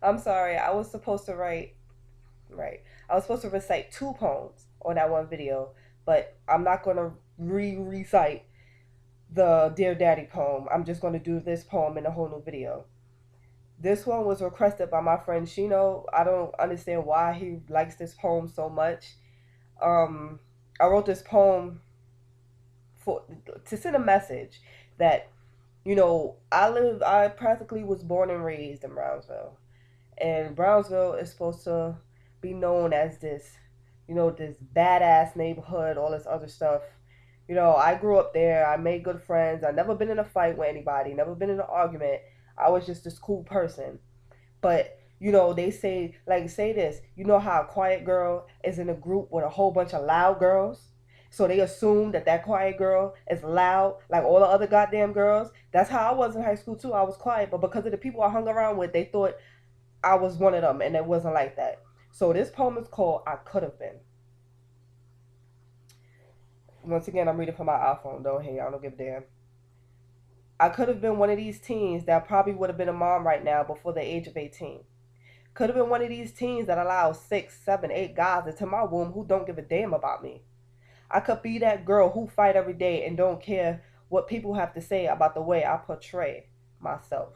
I'm sorry. I was supposed to write, right. I was supposed to recite two poems on that one video, but I'm not going to recite the Dear Daddy poem. I'm just going to do this poem in a whole new video. This one was requested by my friend Shino. I don't understand why he likes this poem so much. Um, I wrote this poem for to send a message that I practically was born and raised in Brownsville, and Brownsville is supposed to be known as this, this badass neighborhood, all this other stuff. I grew up there. I made good friends. I never been in a fight with anybody. Never been in an argument. I was just this cool person. But they say this. You know how a quiet girl is in a group with a whole bunch of loud girls. So they assume that that quiet girl is loud like all the other goddamn girls. That's how I was in high school too. I was quiet, but because of the people I hung around with, they thought I was one of them, and it wasn't like that. So this poem is called "I Could Have Been." Once again, I'm reading from my iPhone. Don't hate. I don't give a damn. I could have been one of these teens that probably would have been a mom right now before the age of 18. Could have been one of these teens that allows 6, 7, 8 guys into my womb who don't give a damn about me. I could be that girl who fight every day and don't care what people have to say about the way I portray myself.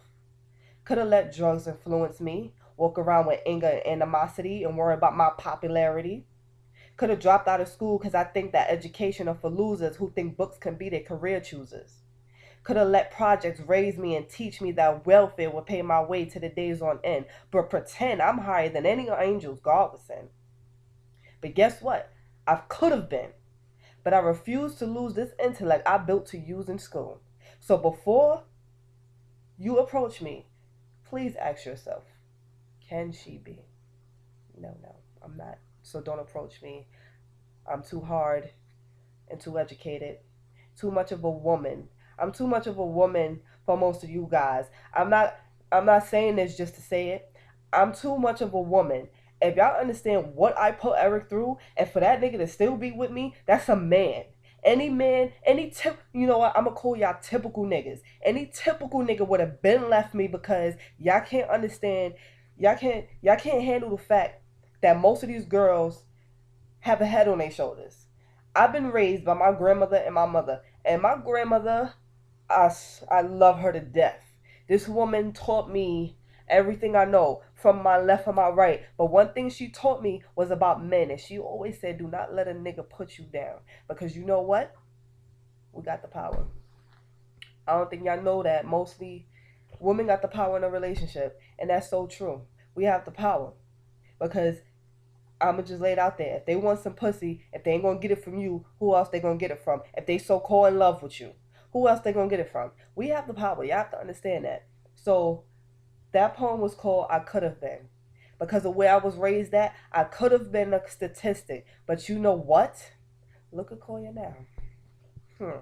Could have let drugs influence me, walk around with anger and animosity and worry about my popularity. Could have dropped out of school because I think that education are for losers who think books can be their career choosers. Could have let projects raise me and teach me that welfare would pay my way to the days on end, but pretend I'm higher than any angels God would send. But guess what? I could have been, but I refuse to lose this intellect I built to use in school. So before you approach me, please ask yourself, can she be? No, no, I'm not. So don't approach me. I'm too hard and too educated, too much of a woman. I'm too much of a woman for most of you guys. I'm not saying this just to say it. I'm too much of a woman. If y'all understand what I put Eric through, and for that nigga to still be with me, that's a man. Any man, you know what? I'm gonna call y'all typical niggas. Any typical nigga would have been left me because y'all can't understand. Y'all can't handle the fact that most of these girls have a head on their shoulders. I've been raised by my grandmother and my mother, and my grandmother, I love her to death. This woman taught me everything I know from my left and my right. But one thing she taught me was about men, and she always said, "Do not let a nigga put you down, because you know what? We got the power." I don't think y'all know that mostly women got the power in a relationship, and that's so true. We have the power because I'ma just lay it out there. If they want some pussy, if they ain't gonna get it from you, who else they gonna get it from? If they so called in love with you, who else they gonna get it from? We have the power. You have to understand that. So that poem was called "I Could Have Been." Because of where I was raised at, I could have been a statistic. But you know what? Look at Koya now. Hmm.